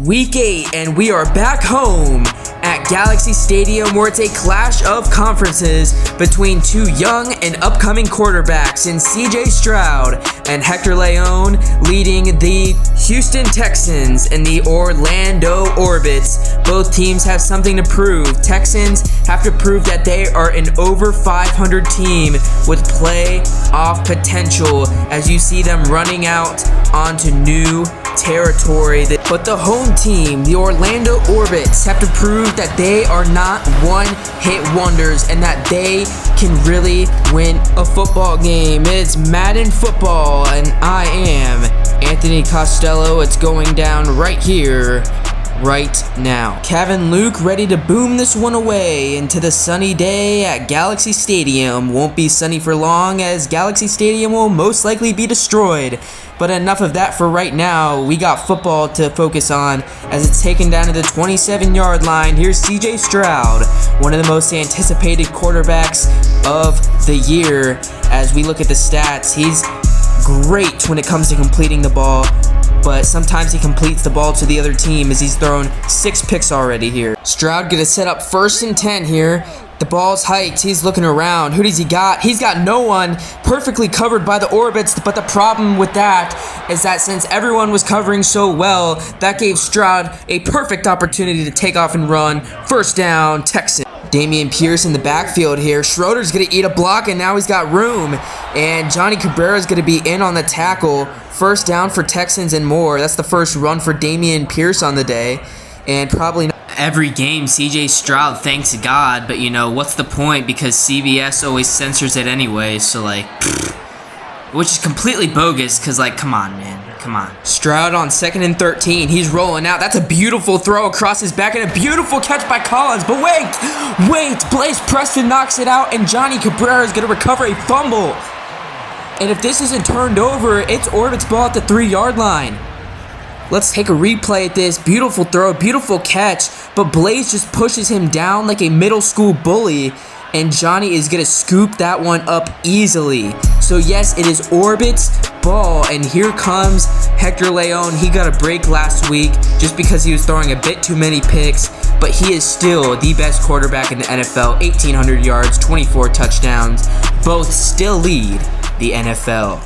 Week 8, and we are back home at Galaxy Stadium, where it's a clash of conferences between two young and upcoming quarterbacks in CJ Stroud and Hector Leon, leading the Houston Texans and the Orlando Orbits. Both teams have something to prove. Texans have to prove that they are an over 500 team with playoff potential, as you see them running out onto new territory. But the home team, the Orlando Orbits, have to prove that they are not one-hit wonders and that they can really win a football game. It's Madden Football, and I am Anthony Costello. It's going down right here, right now. Kevin Luke ready to boom this one away into the sunny day at Galaxy Stadium. Won't be sunny for long, as Galaxy Stadium will most likely be destroyed. But enough of that for right now. We got football to focus on, as it's taken down to the 27-yard line. Here's CJ Stroud, one of the most anticipated quarterbacks of the year. As we look at the stats, he's great when it comes to completing the ball, but sometimes he completes the ball to the other team, as he's thrown 6 picks already here. Stroud gonna set up 1st and 10 here. The ball's hiked. He's looking around. Who does he got? He's got no one. Perfectly covered by the Orbits, but the problem with that is that since everyone was covering so well, that gave Stroud a perfect opportunity to take off and run. 1st down, Texans. Dameon Pierce in the backfield here. Schroeder's going to eat a block, and now he's got room. And Johnny Cabrera's going to be in on the tackle. 1st down for Texans and more. That's the first run for Dameon Pierce on the day. And probably not every game CJ Stroud thanks God, but you know, what's the point, because CBS always censors it anyway, so like, which is completely bogus, because like, come on, man, come on. Stroud on 2nd and 13, he's rolling out. That's a beautiful throw across his back and a beautiful catch by Collins, but wait, Blaze Preston knocks it out, and Johnny Cabrera is going to recover a fumble. And if this isn't turned over, it's Orbit's ball at the 3-yard line. Let's take a replay at this. Beautiful throw, beautiful catch, but Blaze just pushes him down like a middle school bully, and Johnny is going to scoop that one up easily. So yes, it is Orbit's ball, and here comes Hector Leon. He got a break last week just because he was throwing a bit too many picks, but he is still the best quarterback in the NFL. 1,800 yards, 24 touchdowns. Both still lead the NFL.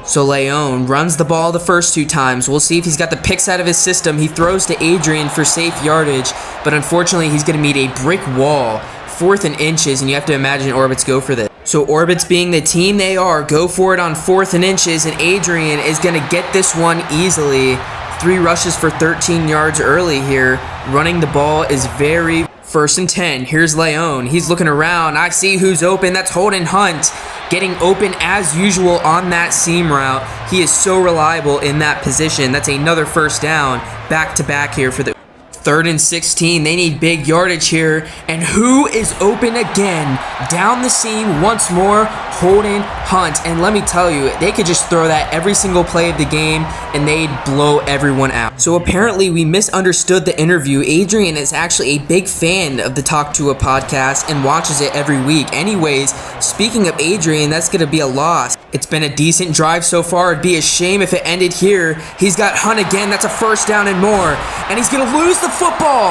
So Leon runs the ball the first 2 times. We'll see if he's got the picks out of his system. He throws to Adrian for safe yardage, but unfortunately he's going to meet a brick wall. 4th and inches, and you have to imagine Orbits go for this. So Orbits, being the team they are, go for it on 4th and inches, and Adrian is going to get this one easily. 3 rushes for 13 yards early here. Running the ball is very... 1st and 10. Here's Leon. He's looking around. I see who's open. That's Holden Hunt, getting open as usual on that seam route. He is so reliable in that position. That's another 1st down. Back to back here for the 3rd and 16. They need big yardage here. And who is open again? Down the seam once more, Holden Hunt. And let me tell you, they could just throw that every single play of the game and they'd blow everyone out. So apparently we misunderstood the interview. Adrian is actually a big fan of the Talk to a podcast and watches it every week. Anyways, speaking of Adrian, that's going to be a loss. It's been a decent drive so far. It'd be a shame if it ended here. He's got Hunt again. That's a 1st down and more. And he's going to lose the football.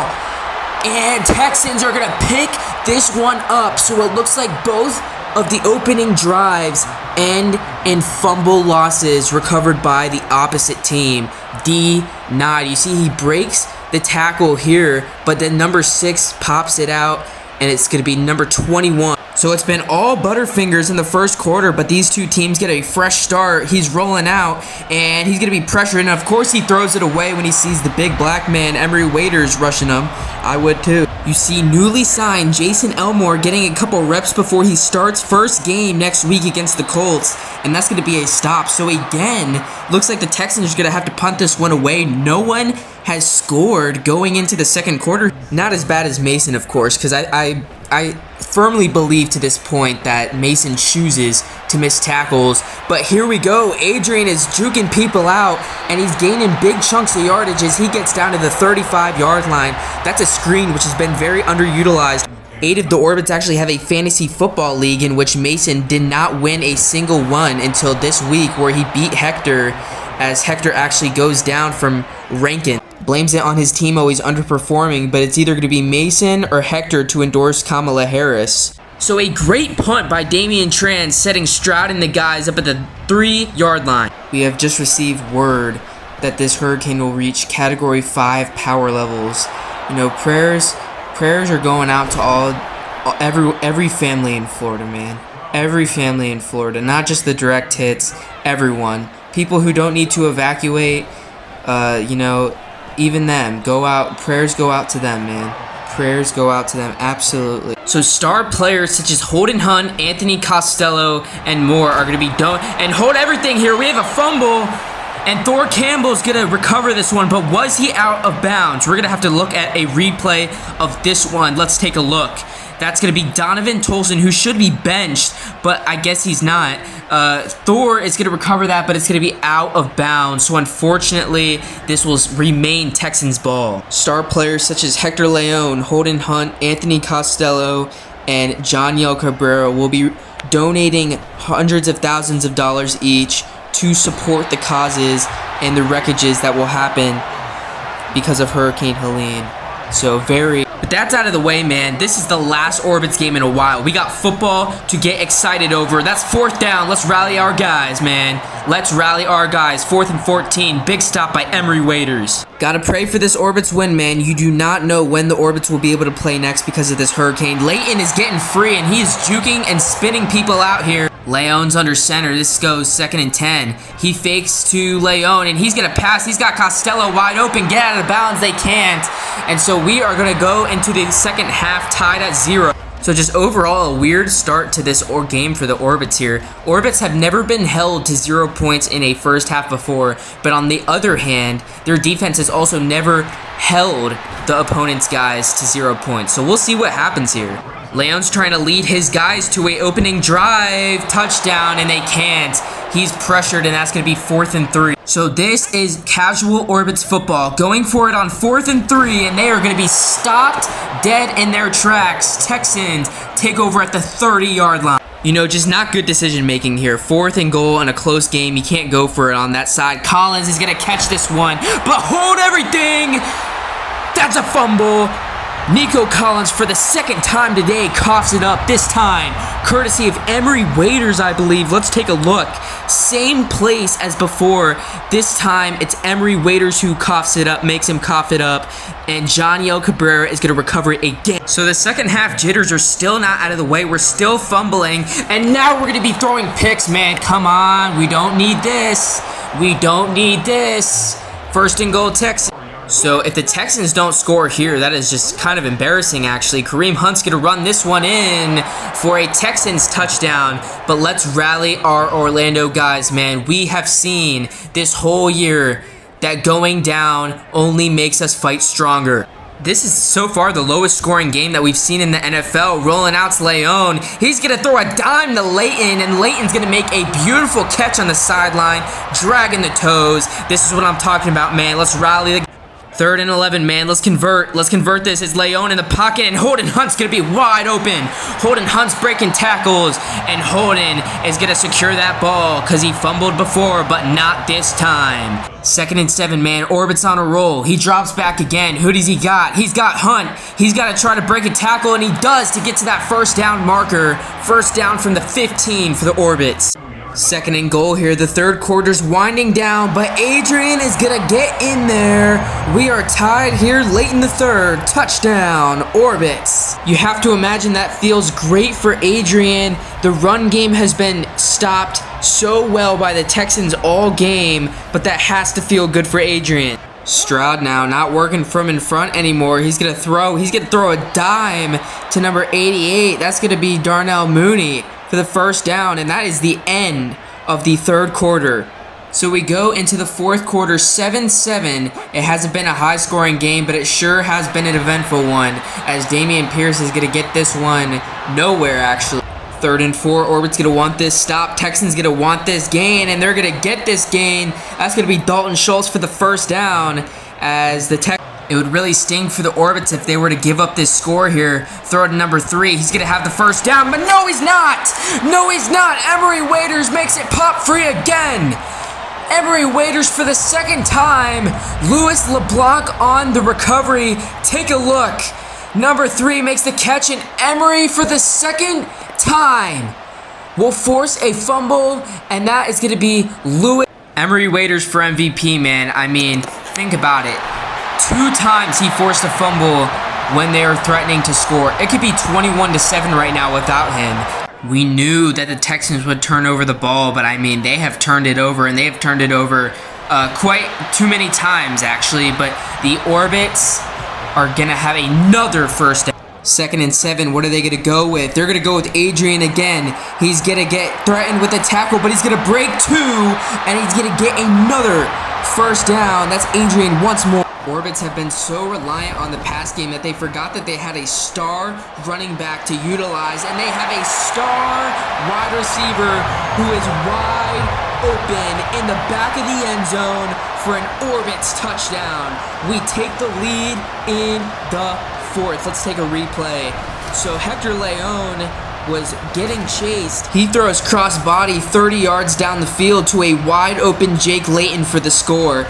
And Texans are going to pick this one up. So it looks like both of the opening drives end in fumble losses recovered by the opposite team. denied. You see he breaks the tackle here, but then number 6 pops it out, and it's going to be number 21. So it's been all Butterfingers in the first quarter, but these two teams get a fresh start. He's rolling out, and he's going to be pressured, and of course he throws it away when he sees the big black man, Emery Waiters, rushing him. I would too. You see newly signed Jason Elmore getting a couple reps before he starts first game next week against the Colts, and that's going to be a stop. So again, looks like the Texans are going to have to punt this one away. No one has scored going into the second quarter. Not as bad as Mason, of course, because I firmly believe to this point that Mason chooses to miss tackles. But here we go. Adrian is juking people out, and he's gaining big chunks of yardage as he gets down to the 35-yard line. That's a screen which has been very underutilized. 8 of the Orbits actually have a fantasy football league in which Mason did not win a single one until this week, where he beat Hector, as Hector actually goes down from Rankin. Blames it on his team always underperforming, but it's either going to be Mason or Hector to endorse Kamala Harris. So a great punt by Damian Tran, setting Stroud and the guys up at the 3-yard line. We have just received word that this hurricane will reach Category 5 power levels. You know, prayers are going out to every family in Florida, man. Every family in Florida, not just the direct hits, everyone. People who don't need to evacuate, you know, even them. Go out, prayers go out to them, man. Prayers go out to them, absolutely. So star players such as Holden Hunt, Anthony Costello, and more are going to be done. And hold everything here. We have a fumble, and Thor Campbell's going to recover this one, but was he out of bounds? We're going to have to look at a replay of this one. Let's take a look. That's going to be Donovan Tolson, who should be benched, but I guess he's not. Thor is going to recover that, but it's going to be out of bounds. So unfortunately, this will remain Texans ball. Star players such as Hector Leon, Holden Hunt, Anthony Costello, and Janiel Cabrera will be donating hundreds of thousands of dollars each to support the causes and the wreckages that will happen because of Hurricane Helene. So but that's out of the way, man. This is the last Orbits game in a while. We got football to get excited over. That's 4th down. Let's rally our guys, man. Let's rally our guys. 4th and 14. Big stop by Emory Waiters. Gotta pray for this Orbits win, man. You do not know when the Orbits will be able to play next because of this hurricane. Leighton is getting free, and he's juking and spinning people out here. Leon's under center. This goes 2nd and 10. He fakes to Leon, and he's going to pass. He's got Costello wide open. Get out of bounds. They can't. And so we are going to go into the second half tied at 0. So just overall, a weird start to this game for the Orbits here. Orbits have never been held to 0 points in a first half before, but on the other hand, their defense has also never held the opponent's guys to 0 points. So we'll see what happens here. Leon's trying to lead his guys to a opening drive, touchdown, and they can't. He's pressured, and that's going to be 4th and 3. So this is casual Orbits football, going for it on 4th and 3, and they are going to be stopped dead in their tracks. Texans take over at the 30-yard line. You know, just not good decision making here. 4th and goal in a close game. You can't go for it on that side. Collins is going to catch this one, but hold everything. That's a fumble. Nico Collins, for the 2nd time today, coughs it up, this time courtesy of Emory Waiters, I believe. Let's take a look. Same place as before. This time, it's Emory Waiters who coughs it up, makes him cough it up, and Janiel Cabrera is going to recover it again. So the second half jitters are still not out of the way. We're still fumbling, and now we're going to be throwing picks, man. Come on, we don't need this. We don't need this. 1st and goal, Texans. So if the Texans don't score here, that is just kind of embarrassing, actually. Kareem Hunt's going to run this one in for a Texans touchdown. But let's rally our Orlando guys, man. We have seen this whole year that going down only makes us fight stronger. This is so far the lowest scoring game that we've seen in the NFL. Rolling out to Leon. He's going to throw a dime to Leighton, and Leighton's going to make a beautiful catch on the sideline, dragging the toes. This is what I'm talking about, man. Let's rally the 3rd and 11, man. Let's convert. Let's convert this. It's Leon in the pocket, and Holden Hunt's going to be wide open. Holden Hunt's breaking tackles, and Holden is going to secure that ball because he fumbled before, but not this time. 2nd and 7, man. Orbit's on a roll. He drops back again. Who does he got? He's got Hunt. He's got to try to break a tackle, and he does to get to that 1st down marker. 1st down from the 15 for the Orbits. 2nd and goal here. The 3rd quarter's winding down, but Adrian is going to get in there. We are tied here late in the 3rd. Touchdown, Orbits. You have to imagine that feels great for Adrian. The run game has been stopped so well by the Texans all game, but that has to feel good for Adrian. Stroud now not working from in front anymore. He's going to throw a dime to number 88. That's going to be Darnell Mooney for the 1st down, and that is the end of the 3rd quarter. So we go into the 4th quarter 7-7. It hasn't been a high-scoring game, but it sure has been an eventful one, as Dameon Pierce is going to get this one nowhere, actually. 3rd and 4, Orbit's going to want this stop. Texans going to want this gain, and they're going to get this gain. That's going to be Dalton Schultz for the 1st down, as the Texans. It would really sting for the Orbits if they were to give up this score here. Throw it to number 3. He's going to have the 1st down, but no, he's not. No, he's not. Emory Waiters makes it pop free again. Emery Waiters for the second time. Louis LeBlanc on the recovery. Take a look. Number 3 makes the catch, and Emery for the second time will force a fumble, and that is going to be Louis. Emery Waiters for MVP, man. I mean, think about it. 2 times he forced a fumble when they were threatening to score. It could be 21-7 right now without him. We knew that the Texans would turn over the ball, but I mean, they have turned it over, and they have turned it over quite too many times, actually. But the Orbits are going to have another first down. 2nd and 7, what are they going to go with? They're going to go with Adrian again. He's going to get threatened with a tackle, but he's going to break 2, and he's going to get another first down. That's Adrian once more. Orbits have been so reliant on the pass game that they forgot that they had a star running back to utilize, and they have a star wide receiver who is wide open in the back of the end zone for an Orbits touchdown. We take the lead in the 4th. Let's take a replay. So Hector Leon was getting chased. He throws cross body 30 yards down the field to a wide open Jake Layton for the score.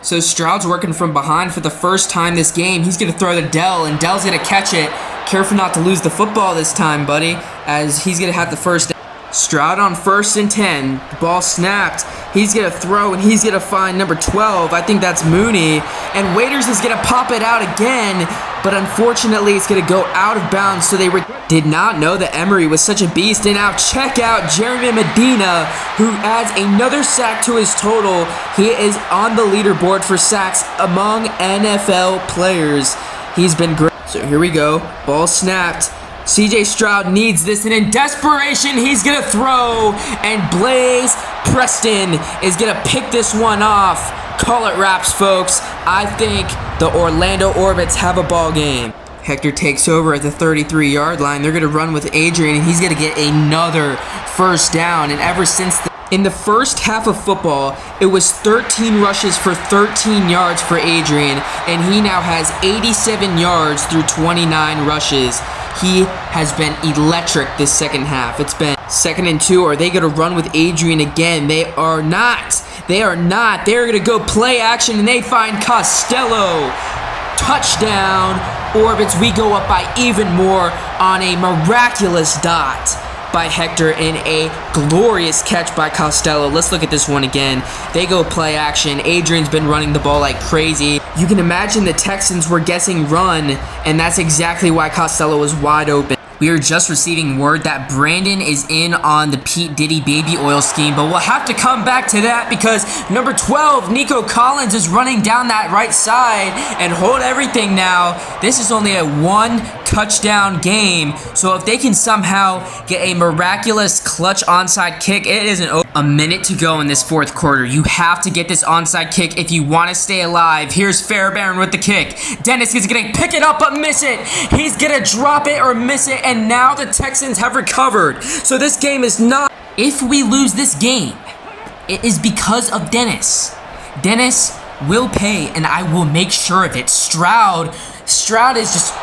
So Stroud's working from behind for the first time this game. He's going to throw to Dell, and Dell's going to catch it. Careful not to lose the football this time, buddy, as he's going to have the first down. Stroud on 1st and 10. Ball snapped. He's going to throw, and he's going to find number 12. I think that's Mooney. And Waiters is going to pop it out again, but unfortunately it's going to go out of bounds. So they did not know that Emery was such a beast. And now check out Jeremy Medina, who adds another sack to his total. He is on the leaderboard for sacks among NFL players. He's been great. So here we go. Ball snapped. CJ Stroud needs this, and in desperation, he's going to throw, and Blaze Preston is going to pick this one off. Call it wraps, folks. I think the Orlando Orbits have a ball game. Hector takes over at the 33-yard line. They're going to run with Adrian, and he's going to get another first down, and ever since in the first half of football, it was 13 rushes for 13 yards for Adrian, and he now has 87 yards through 29 rushes. He has been electric this second half. It's been 2nd and 2. Are they going to run with Adrian again? They are not. They are not. They're going to go play action, and they find Costello. Touchdown, Orbits. We go up by even more on a miraculous dot by Hector and a glorious catch by Costello. Let's look at this one again. They go play action. Adrian's been running the ball like crazy. You can imagine the Texans were guessing run, and that's exactly why Costello was wide open. We are just receiving word that Brandon is in on the Pete Diddy baby oil scheme, but we'll have to come back to that because number 12, Nico Collins, is running down that right side, and hold everything now. This is only a 1-touchdown game, so if they can somehow get a miraculous clutch onside kick, it isn't over. A minute to go in this 4th quarter. You have to get this onside kick if you want to stay alive. Here's Fairbairn with the kick. Dennis is going to pick it up but miss it. He's going to drop it or miss it, and now the Texans have recovered. So this game is not... If we lose this game, it is because of Dennis. Dennis will pay, and I will make sure of it. Stroud is just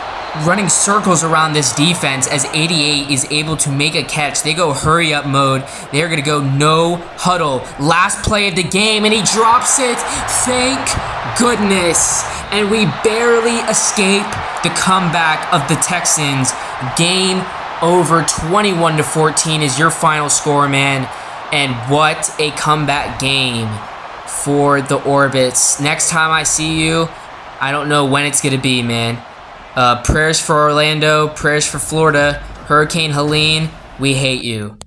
running circles around this defense as 88 is able to make a catch. They go hurry up mode. They're going to go no huddle. Last play of the game, and he drops it. Thank goodness. And we barely escape the comeback of the Texans. Game over. 21-14 is your final score, man. And what a comeback game for the Orbits. Next time I see you, I don't know when it's going to be, man. Prayers for Orlando, prayers for Florida. Hurricane Helene, we hate you.